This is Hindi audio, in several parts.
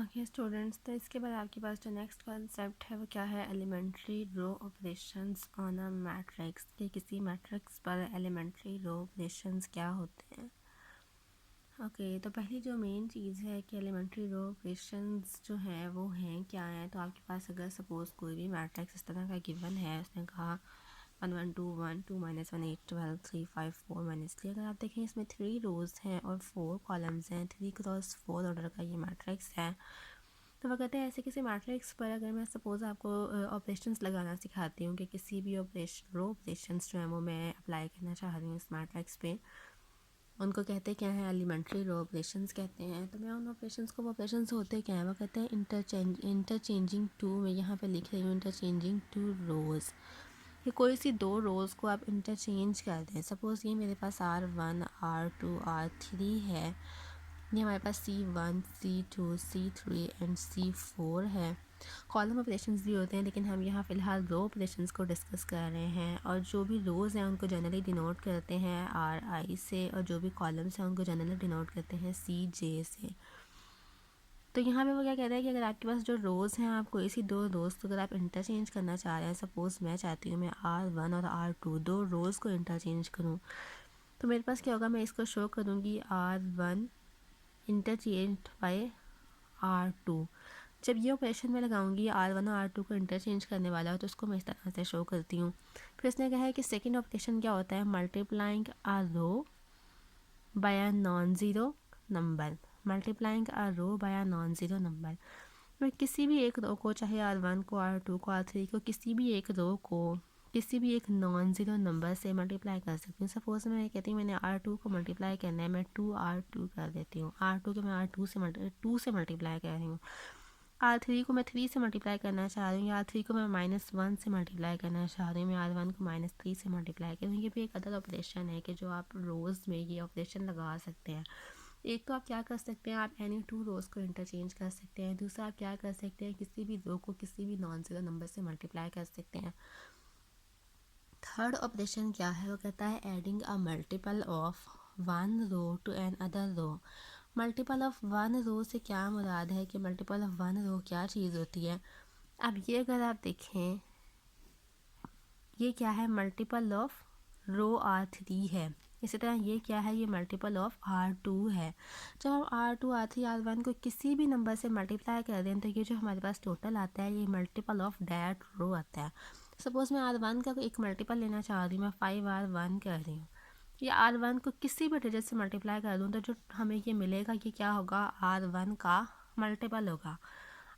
ओके स्टूडेंट्स, तो इसके बाद आपके पास जो नेक्स्ट कॉन्सेप्ट है वो क्या है, elementary row operations on a matrix. कि किसी मैट्रिक्स पर एलिमेंट्री रो ऑपरेशंस क्या होते हैं। ओके तो पहली जो मेन चीज़ है कि एलिमेंट्री रो ऑपरेशंस जो हैं वो हैं क्या हैं। तो आपके पास अगर सपोज़ कोई भी मैट्रिक्स इस तरह का गिवन है, उसने कहा 1 1 2 1 2 -1 8 12 3 5 4 -3। अगर आप देखें इसमें 3 रोज़ हैं और 4 कॉलम्स हैं, 3 क्रॉस 4 ऑर्डर का ये मैट्रिक्स है। तो वो कहते हैं ऐसे किसी मैट्रिक्स पर अगर मैं सपोज़ आपको ऑपरेशंस लगाना सिखाती हूँ कि किसी भी ऑपरेशन रो ऑपरेशंस जो हैं वो मैं अप्लाई करना चाह रही हूँ इस मैट्रिक्स पे, उनको कहते क्या हैं, एलिमेंट्री रो ऑपरेशंस कहते हैं। तो मैं उन ऑपरेशंस को, वो ऑपरेशंस होते क्या हैं, वो कहते हैं इंटरचेंजिंग टू। मैं यहाँ पे लिख रही हूँ इंटरचेंजिंग टू रोज़, कि कोई सी दो रोज़ को आप इंटरचेंज कर दें। सपोज़ ये मेरे पास R1 R2 R3 है, ये हमारे पास C1 C2 C3 and C4 है। कॉलम ऑपरेशंस भी होते हैं, लेकिन हम यहाँ फ़िलहाल रो ऑपरेशंस को डिस्कस कर रहे हैं। और जो भी रोज़ हैं उनको जनरली डिनोट करते हैं RI से, और जो भी कॉलम्स हैं उनको जनरली डिनोट करते हैं CJ से। तो यहाँ पे वो क्या कहता है कि अगर आपके पास जो रोज़ हैं, आप कोई सी दो रोज़ को अगर आप इंटरचेंज करना चाह रहे हैं, सपोज़ मैं चाहती हूँ मैं R1 और R2 दो रोज़ को इंटरचेंज करूँ, तो मेरे पास क्या होगा, मैं इसको शो करूँगी R1 इंटरचेंज बाय R2। जब ये ऑपरेशन में लगाऊंगी R1 और R2 को इंटरचेंज करने वाला हो, तो उसको मैं इस तरह से शो करती हूँ। फिर उसने कहा है कि सेकेंड ऑपरेशन क्या होता है, multiplying a row by a non zero number. Multiplying a row by a non zero number. मैं किसी भी एक रो को, चाहे R1 को R2 को R3 को, किसी भी एक रो को किसी भी एक नॉन ज़ीरो नंबर से मल्टीप्लाई कर सकती हूँ। सपोज़ मैं कहती हूँ मैंने R2 को मल्टीप्लाई करना है, मैं 2R2 कर देती हूँ। R2 को मैं R2 से 2 से मल्टीप्लाई कर रही हूँ। R3 को मैं 3 से मल्टीप्लाई करना चाह रही हूँ। R3 को मैं -1 से मल्टीप्लाई करना चाह रही हूँ। मैं R1 को -3 से मल्टीप्लाई कर रही हूँ। ये भी एक अदर ऑपरेशन है कि जो आप रोज़ में ये ऑपरेशन लगा सकते हैं। एक तो आप क्या कर सकते हैं, आप एनी टू रोज़ को इंटरचेंज कर सकते हैं। दूसरा आप क्या कर सकते हैं, किसी भी रो को किसी भी नॉन ज़ीरो नंबर से मल्टीप्लाई कर सकते हैं। थर्ड ऑपरेशन क्या है, वो कहता है adding a multiple of one row to another row. Multiple of one row से क्या मुराद है, कि मल्टीपल ऑफ वन रो क्या चीज़ होती है। अब ये अगर आप देखें, ये क्या है, मल्टीपल ऑफ रो R3 है। इसी तरह ये क्या है, ये मल्टीपल ऑफ R2 है। जब हम R2 R3 R1 को किसी भी नंबर से मल्टीप्लाई कर दें, तो ये जो हमारे पास टोटल आता है, ये मल्टीपल ऑफ दैट रो आता है। सपोज़ मैं R1 का एक मल्टीपल लेना चाह रही हूँ, मैं 5R1 कर रही हूँ, या R1 को किसी भी डिजिट से मल्टीप्लाई कर दूँ, तो जो हमें ये मिलेगा, ये क्या होगा, R1 का मल्टीपल होगा।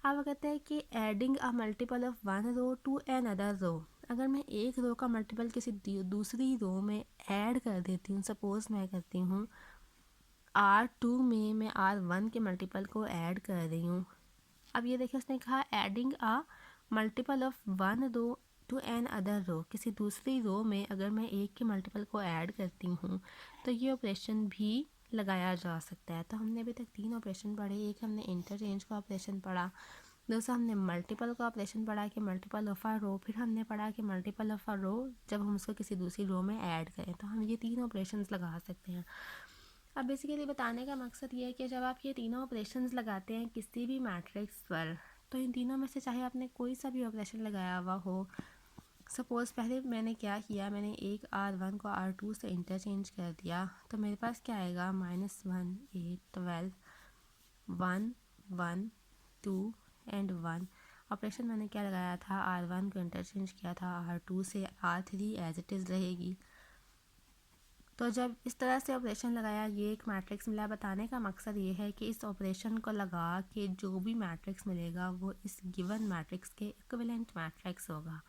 अब वो कहते हैं कि adding a multiple of one row to another row. अगर मैं एक रो का मल्टीपल किसी दूसरी रो में ऐड कर देती हूँ, सपोज़ मैं करती हूँ R2 में मैं R1 के मल्टीपल को ऐड कर रही हूँ। अब ये देखिए उसने कहा adding a multiple of one row to another row. किसी दूसरी रो में अगर मैं एक के मल्टीपल को ऐड करती हूँ, तो ये ऑपरेशन भी लगाया जा सकता है। तो हमने अभी तक 3 ऑपरेशन पढ़े। एक हमने इंटरचेंज का ऑपरेशन पढ़ा, दूसरा हमने मल्टीपल का ऑपरेशन पढ़ा कि मल्टीपल ऑफ आ रो, फिर हमने पढ़ा कि मल्टीपल ऑफ आ रो जब हम उसको किसी दूसरी रो में ऐड करें, तो हम ये 3 ऑपरेशंस लगा सकते हैं। अब बेसिकली बताने का मकसद ये है कि जब आप ये तीनों ऑपरेशंस लगाते हैं किसी भी मैट्रिक्स पर, तो इन तीनों में से चाहे आपने कोई सा भी ऑपरेशन लगाया हुआ हो, सपोज़ पहले मैंने क्या किया, मैंने एक R1 को R2 से इंटरचेंज कर दिया, तो मेरे पास क्या आएगा, -1 8 12 1 1 2 एंड 1। ऑपरेशन मैंने क्या लगाया था, R1 को इंटरचेंज किया था R2 से, R3 एज इट इज़ रहेगी। तो जब इस तरह से ऑपरेशन लगाया, ये एक मैट्रिक्स मिला। बताने का मकसद ये है कि इस ऑपरेशन को लगा के जो भी मैट्रिक्स मिलेगा वो इस गिवन मैट्रिक्स के इक्विवेलेंट मैट्रिक्स होगा।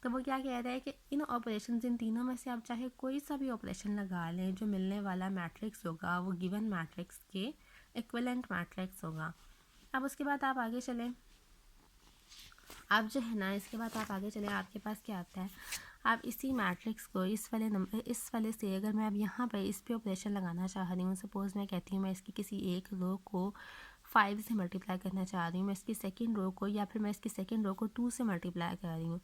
तो वो क्या कह रहा है कि इन ऑपरेशंस, इन तीनों में से आप चाहे कोई सा भी ऑपरेशन लगा लें, जो मिलने वाला मैट्रिक्स होगा वो गिवन मैट्रिक्स के इक्विवेलेंट मैट्रिक्स होगा। अब उसके बाद आप आगे चलें, आप जो है ना, इसके बाद आप आगे चलें, आपके पास क्या आता है, आप इसी मैट्रिक्स को इस वाले से अगर मैं अब यहाँ पर इस पे ऑपरेशन लगाना चाह रही हूँ, सपोज़ मैं कहती हूँ मैं इसकी किसी एक रो को 5 से मल्टीप्लाई करना चाह रही हूँ, मैं इसकी सेकंड रो को, या फिर मैं इसकी सेकंड रो को 2 से मल्टीप्लाई कर रही हूँ,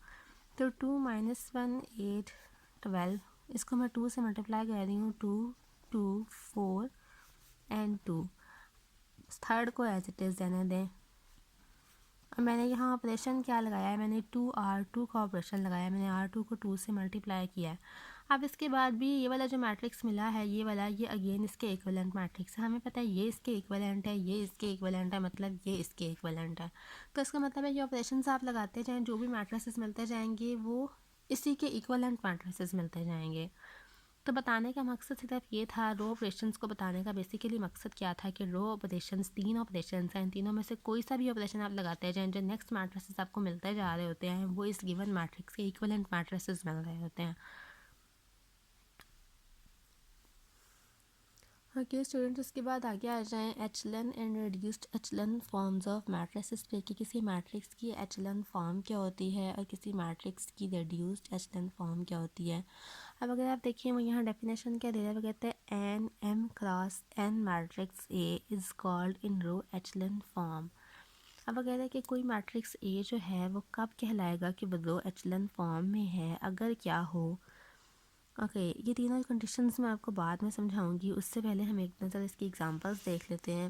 तो 2 - 1 8 12, इसको मैं 2 से मल्टीप्लाई कर रही हूँ, 2 2 4 एंड 2। थर्ड को एज इट इज़ रहने दें। और मैंने यहाँ ऑपरेशन क्या लगाया है, मैंने 2R2 का ऑपरेशन लगाया है, मैंने R2 को 2 से मल्टीप्लाई किया है। अब इसके बाद भी ये वाला जो मैट्रिक्स मिला है, ये वाला, ये अगेन इसके इक्विवेलेंट मैट्रिक्स है। हमें पता है ये इसके इक्विवेलेंट है, ये इसके इक्विवेलेंट है, मतलब ये इसके इक्विवेलेंट है। तो इसका मतलब है ये ऑपरेशंस आप लगाते जाएँ, जो भी मैट्रिसेस मिलते जाएंगे वो इसी के इक्विवेलेंट मैट्रिसेस मिलते जाएंगे। तो बताने का मकसद सिर्फ ये था, रो ऑपरेशंस को बताने का बेसिकली मकसद क्या था कि रो ऑपरेशंस 3 ऑपरेशंस हैं, इन तीनों में से कोई सा भी ऑपरेशन आप लगाते जाएं, जो नेक्स्ट मैट्रिसेस आपको मिलते जा रहे होते हैं वो इस गिवन मैट्रिक्स के इक्विवेलेंट मैट्रिसेस मिल रहे होते हैं। ओके स्टूडेंट्स, इसके बाद आगे आ जाएं echelon and reduced echelon forms of matrices पे कि किसी मैट्रिक्स की एचलन फॉर्म क्या होती है और किसी मैट्रिक्स की रिड्यूस्ड एचलन फॉर्म क्या होती है। अब अगर आप देखिए वो यहाँ डेफिनेशन क्या दे रहा है, वो कहते हैं an m cross n matrix A is called in row echelon form. अब अगर है कि कोई मैट्रिक्स ए जो है वो कब कहलाएगा कि वो रो एचलन फॉर्म में है, अगर क्या हो। ओके ये तीनों कंडीशंस मैं आपको बाद में समझाऊंगी, उससे पहले हम एक नज़र इसकी एग्जांपल्स देख लेते हैं।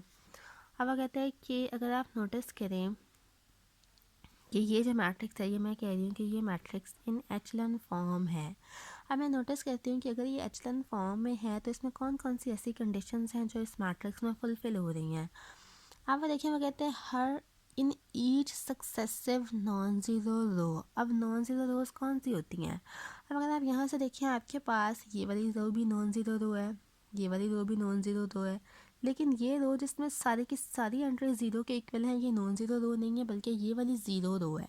अब वो कहते हैं कि अगर आप नोटिस करें कि ये जो मैट्रिक्स है, ये मैं कह रही हूँ कि ये मैट्रिक्स इन एचलन फॉर्म है। अब मैं नोटिस करती हूँ कि अगर ये एचलन फॉर्म में है तो इसमें कौन कौन सी ऐसी कंडीशंस हैं जो इस मैट्रिक्स में फुलफ़िल हो रही हैं। अब वो देखिए वो कहते हैं हर in each successive non zero row. अब नॉन ज़ीरो रोज़ कौन सी होती हैं। अब अगर आप यहाँ से देखिए आपके पास ये वाली रो भी नॉन ज़ीरो रो है, ये वाली रो भी नॉन ज़ीरो रो है, लेकिन ये रो जिसमें सारी की सारी एंट्री ज़ीरो के इक्वल हैं, ये नॉन ज़ीरो रो नहीं है बल्कि ये वाली ज़ीरो रो है।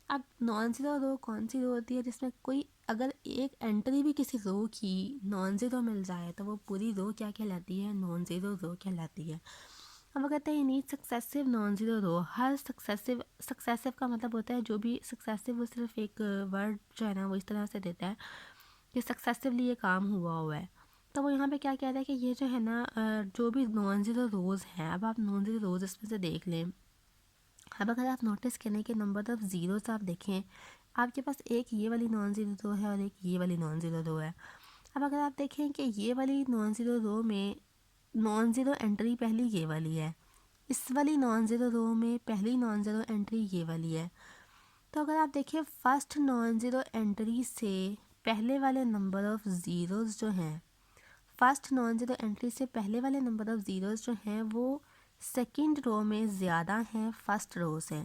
अब नॉन ज़ीरो रो कौन सी रो होती है जिसमें कोई अगर एक एंट्री भी किसी रो की नॉन ज़ीरो मिल जाए तो वो पूरी रो क्या कहलाती है, नॉन ज़ीरो रो कहलाती है। अब वो कहते हैं need successive non zero row. हर सक्सेसिव का मतलब होता है जो भी सक्सेसिव, वो सिर्फ एक वर्ड जो है ना वो इस तरह से देता है कि सक्सेसिवली ये काम हुआ है। तो वो यहाँ पे क्या कह रहा है कि ये जो है ना जो भी नॉन ज़ीरो रोज़ हैं, अब आप नॉन ज़ीरो रोज़ इसमें से देख लें। अब अगर आप नोटिस करें कि नंबर ऑफ़ ज़ीरोज़ आप देखें, आपके पास एक ये वाली नॉन ज़ीरो रो है और एक ये वाली नॉन ज़ीरो रो है। अब अगर आप देखें कि ये वाली नॉन ज़ीरो रो में नॉन ज़ीरो एंट्री पहली ये वाली है, इस वाली नॉन ज़ीरो रो में पहली नॉन ज़ीरो एंट्री ये वाली है। तो अगर आप देखिए फर्स्ट नॉन ज़ीरो एंट्री से पहले वाले नंबर ऑफ़ ज़ीरोज़ जो हैं, फर्स्ट नॉन ज़ीरो एंट्री से पहले वाले नंबर ऑफ़ ज़ीरोज़ जो हैं वो सेकंड रो में ज़्यादा हैं फर्स्ट रो से।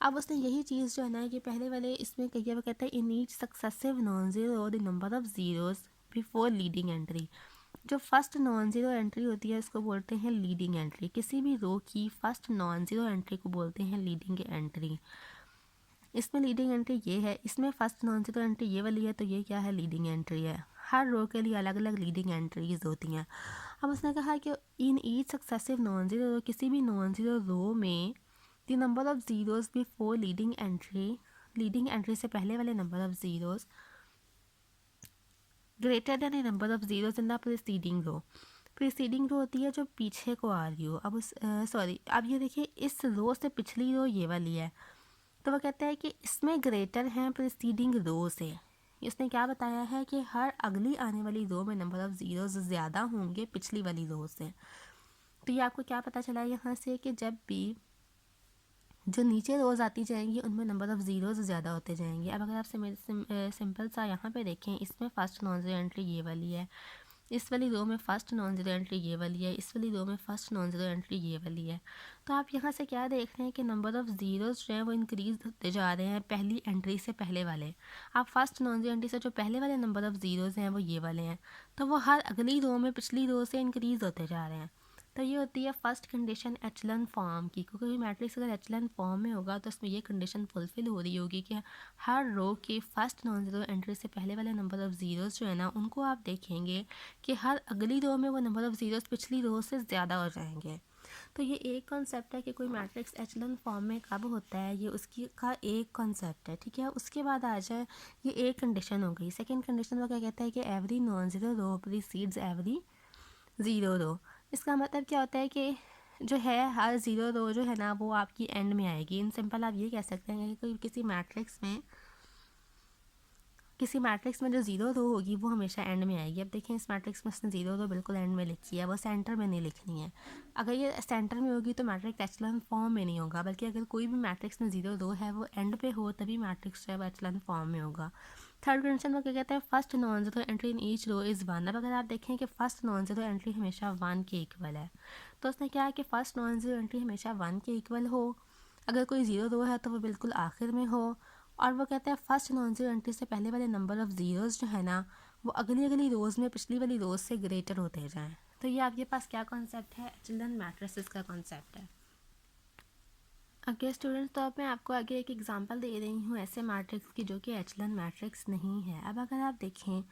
अब उसने यही चीज़ जो है ना कि पहले वाले इसमें कहिए, वो कहता है इन each successive non zero the number of zeros before leading entry. जो फर्स्ट नॉन ज़ीरो एंट्री होती है इसको बोलते हैं लीडिंग एंट्री। किसी भी रो की फर्स्ट नॉन ज़ीरो एंट्री को बोलते हैं लीडिंग एंट्री। इसमें लीडिंग एंट्री ये है, इसमें फर्स्ट नॉन ज़ीरो एंट्री ये वाली है, तो ये क्या है, लीडिंग एंट्री है। हर रो के लिए अलग अलग लीडिंग एंट्रीज होती हैं। अब उसने कहा कि in each successive non zero row, किसी भी नॉन ज़ीरो रो में the number of zeros before leading entry से पहले वाले number of zeros greater than a number of zeros in the preceding row. Preceding row होती है जो पीछे को आ रही हो। अब अब ये देखिए इस रो से पिछली रो ये वाली है, तो वो कहता है कि इसमें ग्रेटर हैं प्रीसीडिंग रो से। इसने क्या बताया है कि हर अगली आने वाली रो में नंबर ऑफ़ ज़ीरोज़ ज़्यादा होंगे पिछली वाली रो से। तो ये आपको क्या पता चला यहाँ से कि जब भी जो नीचे रोज़ आती जाएंगी उनमें नंबर ऑफ़ ज़ीरोज़ ज़्यादा होते जाएंगे। अब अगर आप सिंपल सा यहाँ पे देखें, इसमें फ़र्स्ट नॉन ज़ीरो एंट्री ये वाली है, इस वाली रो में फ़र्स्ट नॉन ज़ीरो एंट्री ये वाली है, इस वाली रो में फ़र्स्ट नॉन ज़ीरो एंट्री ये वाली है। तो आप यहाँ से क्या देख रहे हैं कि नंबर ऑफ़ ज़ीरोज़ जो हैं वो इंक्रीज़ होते जा रहे हैं पहली एंट्री से पहले वाले। आप फर्स्ट नॉन ज़ीरो एंट्री से जो पहले वाले नंबर ऑफ़ ज़ीरोज़ हैं वो ये वाले हैं, तो वो हर अगली रो में पिछली रो से इंक्रीज़ होते जा रहे हैं। तो ये होती है फर्स्ट कंडीशन एचलन फॉर्म की, क्योंकि मैट्रिक्स अगर एचलन फॉर्म में होगा तो उसमें ये कंडीशन फुलफिल हो रही होगी कि हर रो के फर्स्ट नॉन ज़ीरो एंट्री से पहले वाले नंबर ऑफ़ ज़ीरोज़ जो है ना उनको आप देखेंगे कि हर अगली रो में वो नंबर ऑफ़ ज़ीरोज़ पिछली रो से ज़्यादा हो जाएंगे। तो ये एक कॉन्सेप्ट है कि कोई मैट्रिक्स एचलन फॉर्म में कब होता है, ये उसकी का एक कॉन्सेप्ट है, ठीक है। उसके बाद आ जाए, ये एक कंडीशन हो गई। सेकेंड कंडीशन वो क्या कहता है कि every non zero row precedes every zero row. इसका मतलब क्या होता है कि जो है हर ज़ीरो रो जो है ना वो आपकी एंड में आएगी। इन सिंपल आप ये कह सकते हैं कि कोई किसी मैट्रिक्स में किसी मैट्रिक्स में जो ज़ीरो रो होगी वो हमेशा एंड में आएगी। अब देखें इस मैट्रिक्स में उसने ज़ीरो रो बिल्कुल एंड में लिखी है, वो सेंटर में नहीं लिखनी है। अगर ये सेंटर में होगी तो मैट्रिक्स एचलन फॉर्म में नहीं होगा, बल्कि अगर कोई भी मैट्रिक्स में ज़ीरो रो है वो एंड पे हो तभी मैट्रिक्स जो है वो एचलन फॉर्म में होगा। थर्ड कंडीशन में क्या कहते हैं, first non zero entry in each row is one. अब अगर आप देखें कि फर्स्ट नॉन ज़ीरो एंट्री हमेशा वन के इक्वल है, तो उसने क्या है कि फर्स्ट नॉन ज़ीरो एंट्री हमेशा वन के इक्वल हो, अगर कोई ज़ीरो रो है तो वो बिल्कुल आखिर में हो, और वो कहते हैं फर्स्ट नॉन ज़ीरो एंट्री से पहले वाले नंबर ऑफ़ ज़ीरोज़ जो है ना वो अगली अगली रोज़ में पिछली वाली रोज़ से ग्रेटर होते जाएँ। तो ये आपके पास क्या कॉन्सेप्ट है, एचलन मैट्रिसेस का कॉन्सेप्ट है। ओके स्टूडेंट्स, तो अब मैं आपको आगे एक एग्जांपल दे रही हूँ ऐसे मैट्रिक्स की जो कि एचलन मैट्रिक्स नहीं है। अब अगर आप देखें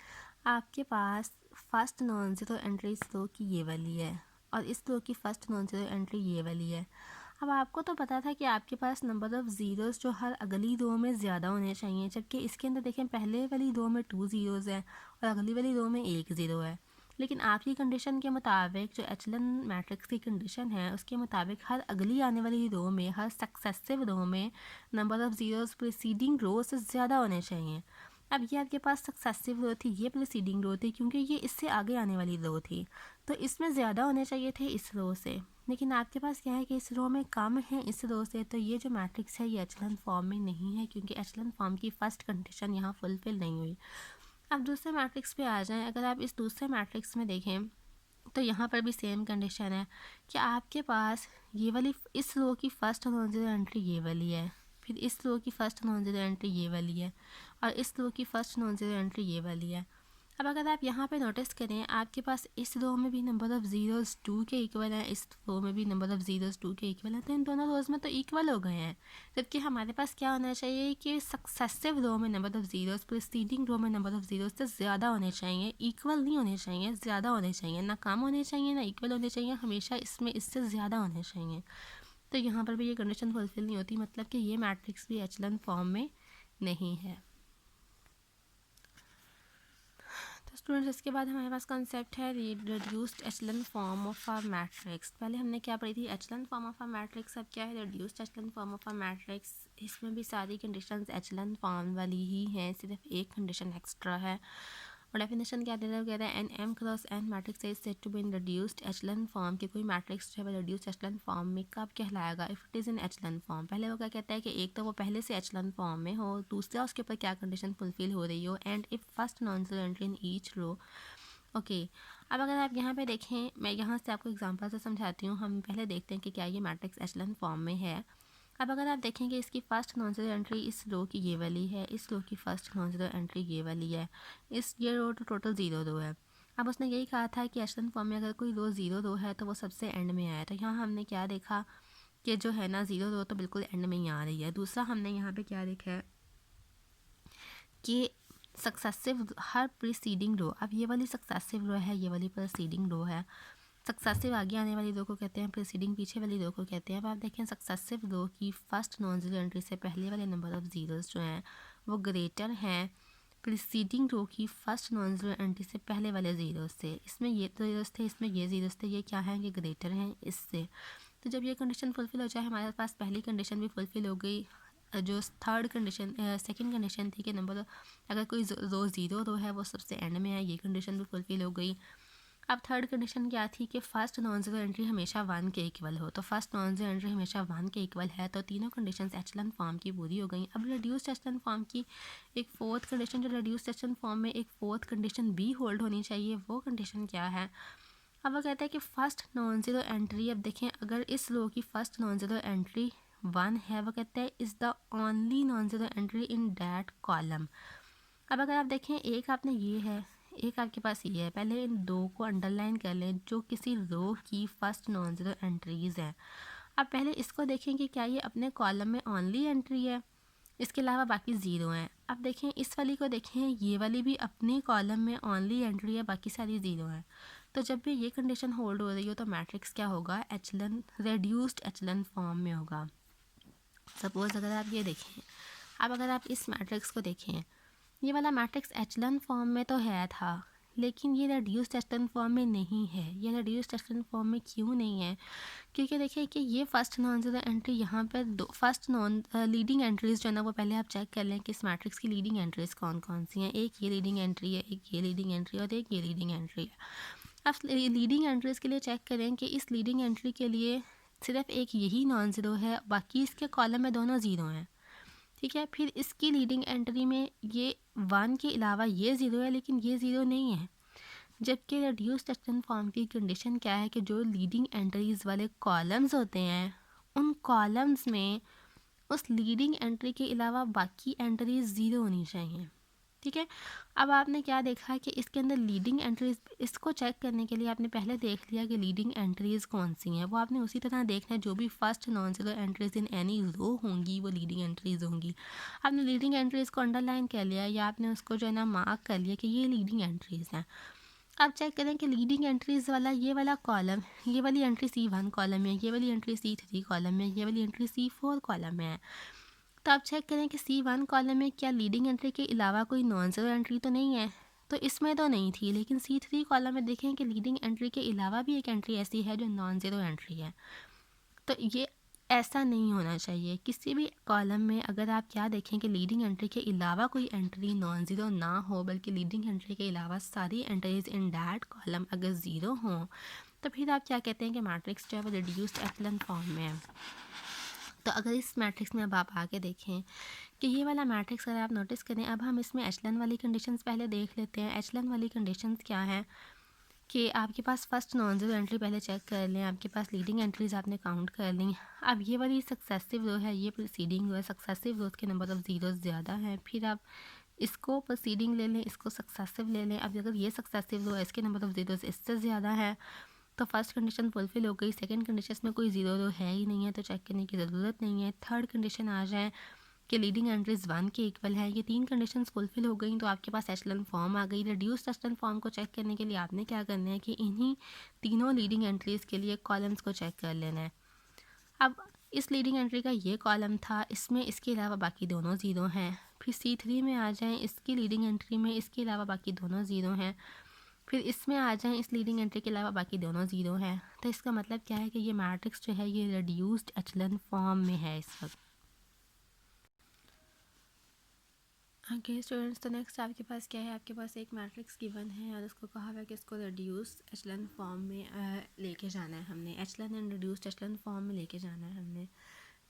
आपके पास फर्स्ट नॉन ज़ीरो एंट्री इस रो की ये वाली है और इस रो की फर्स्ट नॉन ज़ीरो एंट्री ये वाली है। अब आपको तो पता था कि आपके पास नंबर ऑफ़ ज़ीरोज़ जो हर अगली रो में ज़्यादा होने चाहिए, जबकि इसके अंदर देखें पहले वाली रो में 2 ज़ीरोज़ है और अगली वाली रो में 1 ज़ीरो है। लेकिन आपकी कंडीशन के मुताबिक जो एचलन मैट्रिक्स की कंडीशन है उसके मुताबिक हर अगली आने वाली रो में, हर सक्सेसिव रो में नंबर ऑफ़ ज़ीरोज़ प्रीसीडिंग रो से ज़्यादा होने चाहिए। अब ये आपके पास सक्सेसिव रो थी, ये प्रीसीडिंग रो थी क्योंकि ये इससे आगे आने वाली रो थी, तो इसमें ज़्यादा होने चाहिए थे इस रो से। लेकिन आपके पास क्या है कि इस रो में कम है इस रो से, तो ये जो मैट्रिक्स है ये एचलन फॉर्म में नहीं है क्योंकि एचलन फॉर्म की फ़र्स्ट कंडीशन यहाँ फुलफ़िल नहीं हुई। अब दूसरे मैट्रिक्स पे आ जाएं। अगर आप इस दूसरे मैट्रिक्स में देखें तो यहाँ पर भी सेम कंडीशन है कि आपके पास ये वाली इस रो की फ़र्स्ट नॉन ज़ीरो एंट्री ये वाली है, फिर इस रो की फ़र्स्ट नॉन ज़ीरो एंट्री ये वाली है और इस रो की फ़र्स्ट नॉन ज़ीरो एंट्री ये वाली है। अब अगर आप यहाँ पे नोटिस करें आपके पास इस रो में भी नंबर ऑफ़ ज़ीरोज़ 2 के इक्वल है, इस रो में भी नंबर ऑफ़ ज़ीरोज़ 2 के इक्वल है, तो इन दोनों रोज़ में तो इक्वल हो गए हैं। जबकि हमारे पास क्या होना चाहिए कि सक्सेसिव रो में नंबर ऑफ़ ज़ीरोज़ प्रीसीडिंग रो में नंबर ऑफ़ ज़ीरोज़ से ज़्यादा होने चाहिए, इक्वल नहीं होने चाहिए, ज़्यादा होने चाहिए, ना कम होने चाहिए ना इक्वल होने चाहिए, हमेशा इसमें इससे ज़्यादा होने चाहिए। तो यहाँ पर भी ये कंडीशन फुलफिल नहीं होती, मतलब कि ये मैट्रिक्स भी एचलन फॉर्म में नहीं है। तो स्टूडेंट्स इसके बाद हमारे पास कॉन्सेप्ट है reduced echelon form of a matrix. पहले हमने क्या पढ़ी थी, echelon form of a matrix, अब क्या है reduced echelon form of a matrix. इसमें भी सारी कंडीशंस एचलन फॉर्म वाली ही हैं, सिर्फ एक कंडीशन एक्स्ट्रा है। और डेफिनेशन क्या दे रहा है, कह रहा है an m cross n matrix is said to be in reduced echelon form, कि कोई मैट्रिक्स जो है रिड्यूस्ड एचलन फॉर्म में कब कहलाएगा, if it is in echelon form. पहले वो क्या कहता है कि एक तो वो पहले से एचलन फॉर्म में हो, दूसरा उसके ऊपर क्या कंडीशन फुलफिल हो रही हो, and if first non zero entry in each row. Okay, अब अगर आप यहाँ पे देखें, मैं यहाँ से आपको एग्जांपल से समझाती हूँ। हम पहले देखते हैं कि क्या ये मैट्रिक्स एचलन फॉर्म में है। अब अगर आप देखेंगे इसकी फ़र्स्ट नॉन ज़ीरो एंट्री इस रो की ये वाली है, इस रो की फ़र्स्ट नॉन ज़ीरो एंट्री ये वाली है, इस ये रो तो टोटल ज़ीरो रो है। अब उसने यही कहा था कि एचलन फॉर्म में अगर कोई रो ज़ीरो रो है तो वो सबसे एंड में आया, तो यहाँ हमने क्या देखा कि जो है ना ज़ीरो रो तो बिल्कुल एंड में ही आ रही है। दूसरा हमने यहाँ पे क्या देखा है कि सक्सेसिव हर प्रीसीडिंग रो, अब ये वाली सक्सेसिव रो है, ये वाली प्रीसीडिंग रो है। सक्सेसिव आगे आने वाली रो को कहते हैं, प्रीसीडिंग पीछे वाली रो को कहते हैं। अब आप देखें सक्सेसिव रो की फ़र्स्ट नॉन ज़ीरो एंट्री से पहले वाले नंबर ऑफ़ ज़ीरोज़ जो हैं वो ग्रेटर हैं प्रीसीडिंग रो की फ़र्स्ट नॉन ज़ीरो एंट्री से पहले वाले ज़ीरोज़ से। इसमें ये तो ज़ीरोज़ थे, इसमें ये ज़ीरोज़ थे, ये क्या हैं, ये ग्रेटर हैं इससे। तो जब ये कंडीशन फुलफ़िल हो जाए, हमारे पास पहली कंडीशन भी फुलफ़िल हो गई। जो थर्ड कंडीशन सेकंड कंडीशन थी कि नंबर अगर कोई रो ज़ीरो रो है वो सबसे एंड में है, ये कंडीशन भी फुलफ़िल हो गई। अब थर्ड कंडीशन क्या थी कि फ़र्स्ट नॉन ज़ीरो एंट्री हमेशा वन के इक्वल हो, तो फर्स्ट नॉन ज़ीरो एंट्री हमेशा वन के इक्वल है, तो तीनों कंडीशंस एचलन फॉर्म की पूरी हो गई। अब रिड्यूस्ड एचलन फॉर्म की एक फोर्थ कंडीशन, जो रिड्यूस्ड एचलन फॉर्म में एक फोर्थ कंडीशन भी होल्ड होनी चाहिए, वो कंडीशन क्या है। अब वो कहता है कि फ़र्स्ट नॉन ज़ीरो एंट्री, अब देखें अगर इस रो की first non zero entry one है, वो कहता है is the only non zero entry in that column. अब अगर आप देखें एक आपने ये है, एक आपके पास ये है, पहले इन दो को अंडरलाइन कर लें जो किसी रो की फ़र्स्ट नॉन ज़ीरो एंट्रीज़ हैं। अब पहले इसको देखें कि क्या ये अपने कॉलम में ओनली एंट्री है, इसके अलावा बाकी ज़ीरो हैं। अब देखें इस वाली को देखें, ये वाली भी अपने कॉलम में ओनली एंट्री है, बाकी सारी ज़ीरो हैं। तो जब भी ये कंडीशन होल्ड हो रही हो तो मैट्रिक्स क्या होगा, एचलन रिड्यूस्ड एचलन फॉर्म में होगा। सपोज़ अगर आप ये देखें, अब अगर आप इस मैट्रिक्स को देखें, ये वाला मैट्रिक्स एचलन फॉर्म में तो है था, लेकिन ये रेड्यूस्ड एचलन फॉर्म में नहीं है। ये रेड्यूस्ड एचलन फॉर्म में क्यों नहीं है? क्योंकि देखिए कि ये फर्स्ट नॉन ज़ीरो एंट्री यहाँ पर दो फर्स्ट नॉन लीडिंग एंट्रीज जो है ना वो पहले आप चेक कर लें कि इस मैट्रिक्स की लीडिंग एंट्रीज कौन कौन सी हैं। एक ये लीडिंग एंट्री है, एक ये लीडिंग एंट्री और एक ये लीडिंग एंट्री है। अब लीडिंग एंट्रीज के लिए चेक करें कि इस लीडिंग एंट्री के लिए सिर्फ एक यही नॉन ज़ीरो है, बाकी इसके कॉलम में दोनों ज़ीरो हैं, ठीक है। फिर इसकी लीडिंग एंट्री में ये 1 के अलावा ये ज़ीरो है, लेकिन ये ज़ीरो नहीं है। जबकि रिड्यूस्ड एचलन फॉर्म की कंडीशन क्या है कि जो लीडिंग एंट्रीज वाले कॉलम्स होते हैं उन कॉलम्स में उस लीडिंग एंट्री के अलावा बाकी एंट्रीज ज़ीरो होनी चाहिए, ठीक है। अब आपने क्या देखा कि इसके अंदर लीडिंग एंट्रीज, इसको चेक करने के लिए आपने पहले देख लिया कि लीडिंग एंट्रीज कौन सी हैं। वो आपने उसी तरह देखना है, जो भी first non zero entries in any row होंगी वो लीडिंग एंट्रीज होंगी। आपने लीडिंग एंट्रीज को अंडरलाइन कर लिया या आपने उसको जो है ना मार्क कर लिया कि ये लीडिंग एंट्रीज हैं। अब चेक करें कि लीडिंग एंट्रीज वाला ये वाला कॉलम, ये वाली एंट्री C1 कॉलम में, ये वाली एंट्री C3 कॉलम में, ये वाली एंट्री C4 कॉलम में है। तो आप चेक करें कि C1 कॉलम में क्या लीडिंग एंट्री के अलावा कोई नॉन ज़ीरो एंट्री तो नहीं है। तो इसमें तो नहीं थी, लेकिन C3 कॉलम में देखें कि लीडिंग एंट्री के अलावा भी एक एंट्री ऐसी है जो नॉन ज़ीरो एंट्री है। तो ये ऐसा नहीं होना चाहिए। किसी भी कॉलम में अगर आप क्या देखें कि लीडिंग एंट्री के अलावा कोई एंट्री नॉन ज़ीरो ना हो, बल्कि लीडिंग एंट्री के अलावा सारी एंट्रीज इन दैट कॉलम अगर ज़ीरो हों, तो फिर आप क्या कहते हैं कि मैट्रिक्स जो है वो रिड्यूस्ड एचलन फॉर्म में है। तो अगर इस मैट्रिक्स में अब आप आगे देखें कि ये वाला मैट्रिक्स अगर आप नोटिस करें, अब हम इसमें एचलन वाली कंडीशंस पहले देख लेते हैं। एचलन वाली कंडीशंस क्या हैं कि आपके पास फर्स्ट नॉन ज़ीरो एंट्री पहले चेक कर लें, आपके पास लीडिंग एंट्रीज आपने काउंट कर ली। अब ये वाली सक्सेसिव रो है, ये प्रीसीडिंग रो है, सक्सेसिव रोज के नंबर ऑफ ज़ीरो ज़्यादा हैं। फिर आप इसको प्रीसीडिंग ले लें, इसको सक्सेसिव ले लें। अब अगर ये सक्सेसिव रो है, इसके नंबर ऑफ ज़ीरोज़ इससे ज़्यादा है, तो फर्स्ट कंडीशन फुलफिल हो गई। सेकंड कंडीशन में कोई ज़ीरो रो है ही नहीं है, तो चेक करने की ज़रूरत नहीं है। थर्ड कंडीशन आ जाए कि लीडिंग एंट्रीज 1 के इक्वल है। ये तीन कंडीशंस फुलफिल हो गई तो आपके पास एचलन फॉर्म आ गई। रिड्यूस्ड एचलन फॉर्म को चेक करने के लिए आपने क्या करना है कि इन्हीं तीनों लीडिंग एंट्रीज़ के लिए कॉलम्स को चेक कर लेना है। अब इस लीडिंग एंट्री का ये कॉलम था, इसमें इसके अलावा बाकी दोनों ज़ीरो हैं। फिर C3 में आ जाएँ, इसकी लीडिंग एंट्री में इसके अलावा बाकी दोनों ज़ीरो हैं। फिर इसमें आ जाएँ, इस लीडिंग एंट्री के अलावा बाकी दोनों ज़ीरो हैं। तो इसका मतलब क्या है कि ये मैट्रिक्स जो है ये रिड्यूस्ड एचलन फॉर्म में है इस वक्त। ओके स्टूडेंट्स, तो नेक्स्ट आपके पास क्या है, आपके पास एक मैट्रिक्स गिवन है और उसको कहा हुआ है कि इसको रिड्यूस्ड एचलन फॉर्म में लेके जाना है हमने। एचलन एंड रिड्यूस्ड एचलन फॉर्म में लेके जाना है हमने।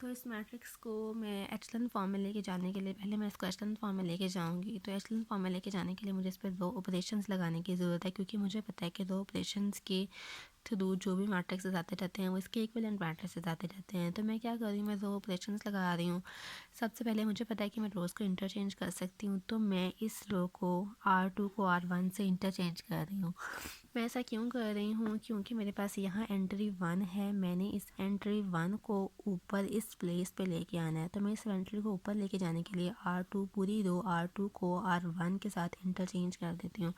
तो इस मैट्रिक्स को मैं एचलन फॉर्म में लेके जाने के लिए पहले मैं इसको एचलन फॉर्म में लेके जाऊंगी। तो एचलन फॉर्म में लेके जाने के लिए मुझे इस पर दो ऑपरेशंस लगाने की ज़रूरत है, क्योंकि मुझे पता है कि दो ऑपरेशंस के थ्रू जो भी मैट्रिक्सेस आते रहते हैं वो इसके इक्विवेलेंट मैट्रिक्सेस आते रहते हैं। तो मैं क्या कर रही हूँ, मैं दो ऑपरेशंस लगा रही हूँ। सबसे पहले मुझे पता है कि मैं रोज़ को इंटरचेंज कर सकती हूँ, तो मैं इस रो को R2 को R1 से इंटरचेंज कर रही हूँ। मैं ऐसा क्यों कर रही हूँ, क्योंकि मेरे पास यहाँ एंट्री 1 है, मैंने इस एंट्री 1 को ऊपर इस प्लेस पे लेके आना है। तो मैं इस एंट्री को ऊपर लेके जाने के लिए R2 पूरी रो R2 को R1 के साथ इंटरचेंज कर देती हूँ।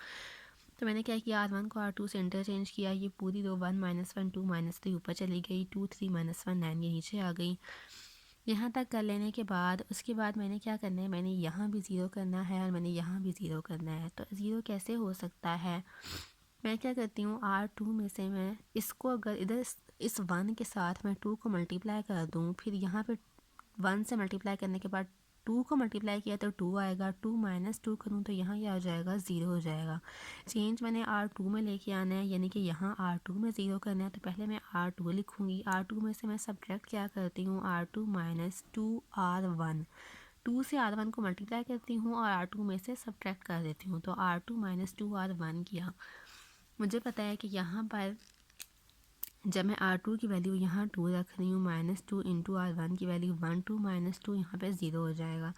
तो मैंने क्या किया, R1 को R2 से इंटरचेंज किया। ये पूरी रो 1 -1 2 -3 ऊपर चली गई, 2 3 -1 9 ये नीचे आ गई। यहाँ तक कर लेने के बाद उसके बाद मैंने क्या करना है, मैंने यहाँ भी ज़ीरो करना है और मैंने यहाँ भी ज़ीरो करना है। तो ज़ीरो कैसे हो सकता है, मैं क्या करती हूँ, R2 में से मैं इसको अगर इधर इस 1 के साथ मैं 2 को मल्टीप्लाई कर दूँ, फिर यहाँ पे 1 से मल्टीप्लाई करने के बाद 2 को मल्टीप्लाई किया तो 2 आएगा, 2 - 2 करूँ तो यहाँ क्या हो जाएगा, ज़ीरो हो जाएगा। चेंज मैंने R2 में लेके आना है, यानी कि यहाँ R2 में ज़ीरो करना है। तो पहले मैं R2 लिखूँगी। R2 में से मैं सब्ट्रैक्ट क्या करती हूँ, R2 - 2 R1, 2 से R1 को मल्टीप्लाई करती हूँ और R2 में से सब्ट्रैक्ट कर देती हूँ। तो R2 - 2 R1 किया। मुझे पता है कि यहाँ पर जब मैं R2 की वैल्यू यहाँ 2 रख रही हूँ, -2 इंटू R1 की वैल्यू 1, 2 - 2 यहाँ पे 0 हो जाएगा।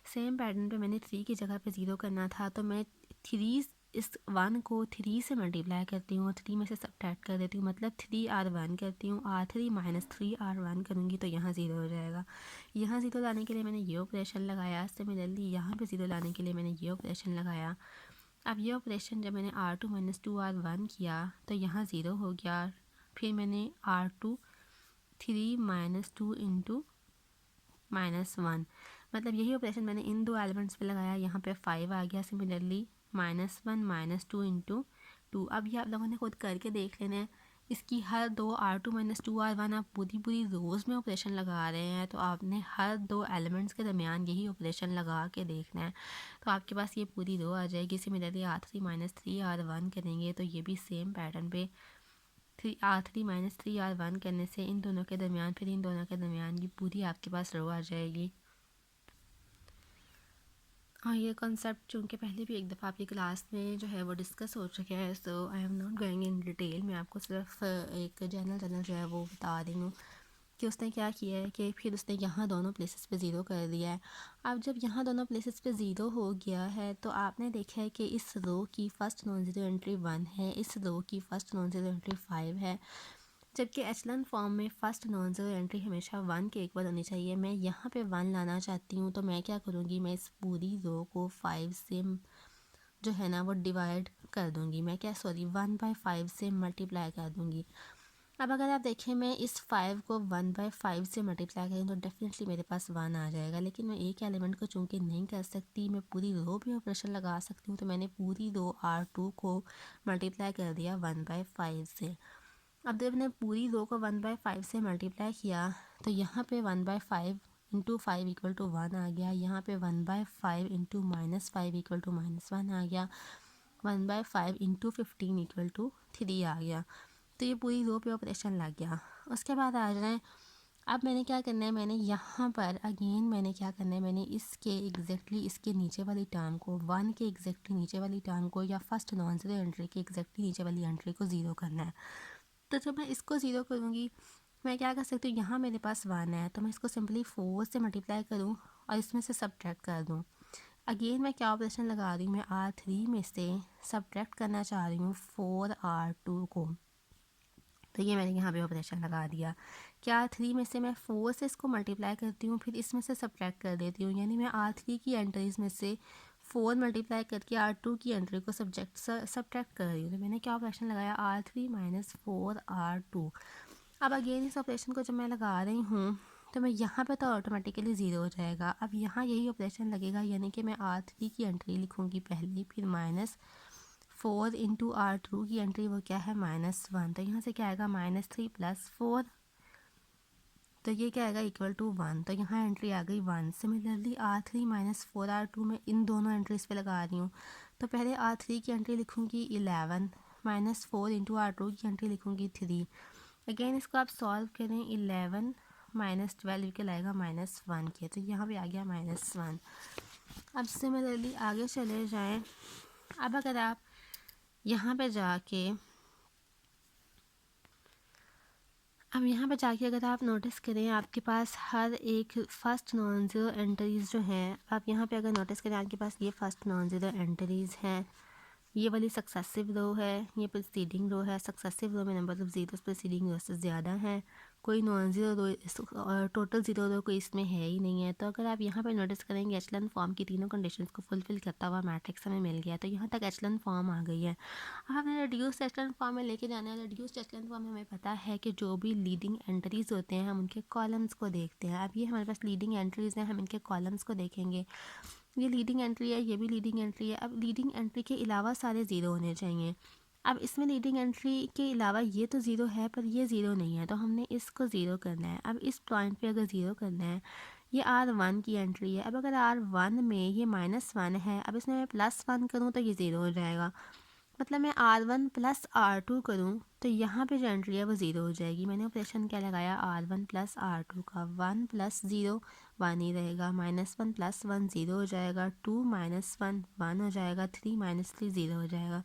सेम पैटर्न पे मैंने 3 की जगह पे 0 करना था, तो मैं 3 इस 1 को 3 से मल्टीप्लाई करती हूँ और 3 में से सब्ट्रैक्ट कर देती हूँ, मतलब 3 R1 करती हूँ। R3 - 3 R1 करूँगी तो यहाँ 0 हो जाएगा। यहाँ 0 लाने के लिए मैंने ये ऑपरेशन लगाया, सिमिलरली यहाँ पे 0 लाने के लिए मैंने ये ऑपरेशन लगाया। अब ये ऑपरेशन जब मैंने R2 - 2 R1 किया तो यहाँ 0 हो गया। फिर मैंने R2 3 - 2 इंटू -1, मतलब यही ऑपरेशन मैंने इन दो एलिमेंट्स पे लगाया, यहाँ पे 5 आ गया। Similarly -1 -2 into 2। अब ये आप लोगों ने खुद करके देख लेना है। इसकी हर दो R2 - 2 R1 आप पूरी पूरी रोज़ में ऑपरेशन लगा रहे हैं, तो आपने हर दो एलिमेंट्स के दरमियान यही ऑपरेशन लगा के देखना है। तो आपके पास ये पूरी रो आ जाएगी। सिमिलरली R3 - 3 R1 करेंगे तो ये भी सेम पैटर्न पे R3 - 3 R1 करने से इन दोनों के दरमियान, फिर इन दोनों के दरमियान ये पूरी आपके पास रो आ जाएगी। हाँ, ये कॉन्सेप्ट चूँकि पहले भी एक दफ़ा आपकी क्लास में जो है वो डिस्कस हो चुका है, so I am not going in detail. मैं आपको सिर्फ एक जनरल जो है वो बता रही हूँ कि उसने क्या किया है कि फिर उसने यहाँ दोनों प्लेसेस पे ज़ीरो कर दिया है। अब जब यहाँ दोनों प्लेसेस पे ज़ीरो हो गया है तो आपने देखा है कि इस रो की फ़र्स्ट नॉन ज़ीरो एंट्री 1 है, इस रो की फ़र्स्ट नॉन ज़ीरो एंट्री 5 है, जबकि एचलन फॉर्म में फ़र्स्ट नॉन ज़ीरो एंट्री हमेशा 1 के इक्वल होनी चाहिए। मैं यहाँ पे 1 लाना चाहती हूँ, तो मैं क्या करूँगी, मैं इस पूरी रो को 5 से जो है ना वो डिवाइड कर दूँगी। मैं क्या 1/5 से मल्टीप्लाई कर दूँगी। अब अगर आप देखें मैं इस 5 को 1/5 से मल्टीप्लाई करें तो डेफिनेटली मेरे पास 1 आ जाएगा। लेकिन मैं एक एलिमेंट को चूँकि नहीं कर सकती, मैं पूरी रो भी ऑपरेशन लगा सकती हूँ, तो मैंने पूरी रो R2 को मल्टीप्लाई कर दिया 1/5 से। अब जब मैंने पूरी रो को 1/5 से मल्टीप्लाई किया तो यहाँ पे 1/5 इंटू 5 इक्वल टू 1 आ गया। यहाँ पे 1/5 इंटू -5 इक्वल टू -1 आ गया। 1/5 इंटू 15 इक्वल टू 3 आ गया। तो ये पूरी रो पे ऑपरेशन लग गया। उसके बाद आ जाए, अब मैंने क्या करना है, मैंने यहाँ पर अगेन मैंने क्या करना है, मैंने इसके एग्जैक्टली इसके नीचे वाली टर्म को 1 के एग्जैक्टली नीचे वाली टर्म को या फर्स्ट नॉन ज़ीरो एंट्री के एग्जैक्टली नीचे वाली एंट्री को ज़ीरो करना है। तो जब मैं इसको ज़ीरो करूँगी, मैं क्या कर सकती हूँ, यहाँ मेरे पास 1 है तो मैं इसको सिंपली 4 से मल्टीप्लाई करूँ और इसमें से सब्ट्रैक्ट कर दूँ। अगेन मैं क्या ऑपरेशन लगा रही हूँ, मैं R3 में से सब्ट्रैक्ट करना चाह रही हूँ 4R2 को। तो ये मैंने यहाँ पे ऑपरेशन लगा दिया। क्या R3 में से मैं 4 से इसको मल्टीप्लाई करती हूँ, फिर इसमें से सब्ट्रैक्ट कर देती हूँ, यानी मैं R3 की एंट्रीज़ में से 4 मल्टीप्लाई करके R2 की एंट्री को सब्ट्रैक्ट कर रही हूँ। तो मैंने क्या ऑपरेशन लगाया, R3 - 4R2। अब अगेन इस ऑपरेशन को जब मैं लगा रही हूँ तो मैं यहाँ पे तो ऑटोमेटिकली ज़ीरो हो जाएगा। अब यहाँ यही ऑपरेशन लगेगा, यानी कि मैं R3 की एंट्री लिखूँगी पहले, फिर -4 इंटू R2 की एंट्री वो क्या है -1। तो यहाँ से क्या आएगा -3 + 4, तो ये क्या आएगा इक्वल टू 1। तो यहाँ एंट्री आ गई 1। सिमिलरली R3 - 4R2 में इन दोनों एंट्रीज़ पे लगा रही हूँ। तो पहले R3 की एंट्री लिखूँगी 11, -4 इंटू R2 की एंट्री लिखूँगी 3। अगेन इसको आप सॉल्व करें, 11 - 12 के लाएगा -1 के, तो यहाँ पे आ गया -1। अब सिमिलरली आगे चले जाएं। अब अगर आप यहाँ पे जाके अगर आप नोटिस करें, आपके पास हर एक फ़र्स्ट नॉन ज़ीरो एंट्रीज़ जो हैं, आप यहाँ पे अगर नोटिस करें आपके पास ये फ़र्स्ट नॉन ज़ीरो एंट्रीज़ हैं, ये वाली सक्सेसिव रो है, ये प्रीसीडिंग रो है। सक्सेसिव रो में नंबर ऑफ ज़ीरोस प्रीसीडिंग रो से ज़्यादा है। कोई नॉन ज़ीरो रो और टोटल ज़ीरो रो कोई इसमें है ही नहीं है। तो अगर आप यहाँ पे नोटिस करेंगे एचलन फॉर्म की तीनों कंडीशंस को फुलफ़िल करता हुआ मैट्रिक्स हमें मिल गया। तो यहाँ तक एचलन फॉर्म आ गई है। अब हमें रिड्यूस्ड एचलन फॉर्म में लेके जाना है। रिड्यूस्ड एचलन फॉर्म में हमें पता है कि जो भी लीडिंग एंट्रीज़ होते हैं हम उनके कॉलम्स को देखते हैं। अब ये हमारे पास लीडिंग एंट्रीज़ हैं, हम इनके कॉलम्स को देखेंगे। ये लीडिंग एंट्री है, ये भी लीडिंग एंट्री है। अब लीडिंग एंट्री के अलावा सारे ज़ीरो होने चाहिए। अब इसमें लीडिंग एंट्री के अलावा ये तो ज़ीरो है पर ये ज़ीरो नहीं है, तो हमने इसको ज़ीरो करना है। अब इस पॉइंट पे अगर ज़ीरो करना है, ये R1 की एंट्री है। अब अगर R1 में ये -1 है, अब इसमें मैं +1 करूँ तो ये ज़ीरो हो जाएगा। मतलब मैं R1 + R2 करूँ तो यहाँ पे जो एंट्री है वो ज़ीरो हो जाएगी। मैंने ऑपरेशन क्या लगाया, R1 + R2 का। 1 + 0 1 ही रहेगा, -1 + 1 0 हो जाएगा, 2 - 1 1 हो जाएगा, 3 - 3 0 हो जाएगा।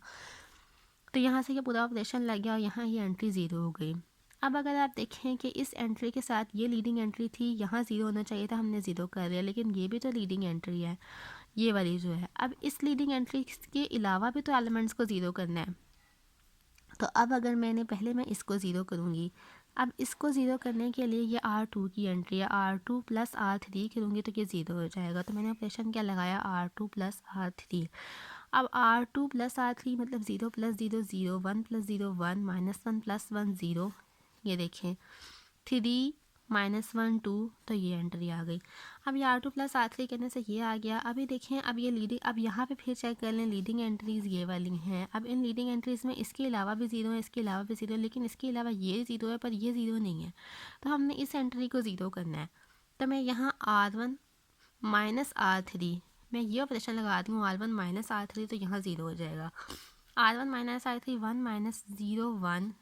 तो यहाँ से ये पूरा ऑपरेशन लग गया और यहाँ ये एंट्री ज़ीरो हो गई। अब अगर आप देखें कि इस एंट्री के साथ ये लीडिंग एंट्री थी, यहाँ ज़ीरो होना चाहिए था, हमने ज़ीरो कर दिया, लेकिन ये भी तो लीडिंग एंट्री है, ये वाली जो है। अब इस लीडिंग एंट्री के अलावा भी तो एलिमेंट्स को ज़ीरो करना है। तो अब अगर मैं इसको ज़ीरो करूँगी, अब इसको ज़ीरो करने के लिए ये R2 की एंट्री है, R2 + R3 करूँगी तो ये ज़ीरो हो जाएगा। तो मैंने ऑपरेशन क्या लगाया, R2 + R3। अब R2 + R3 मतलब 0 + 0 0, 1 + 0 1, -1 + 1 0। ये देखें 3 -1 2, तो ये एंट्री आ गई। अब ये R2 + R3 करने से ये आ गया। अभी देखें, अब ये लीडिंग, अब यहाँ पे फिर चेक कर लें, लीडिंग एंट्रीज़ ये वाली हैं। अब इन लीडिंग एंट्रीज़ में इसके अलावा भी ज़ीरो है, इसके अलावा भी ज़ीरो है, लेकिन इसके अलावा ये ज़ीरो है पर ये ज़ीरो नहीं है, तो हमने इस एंट्री को ज़ीरो करना है। तो मैं यहाँ R1 - R3, मैं ये ऑपरेशन लगाती हूँ, R1 - R3, तो यहाँ ज़ीरो हो जाएगा। R1 - R3 1 - 0 1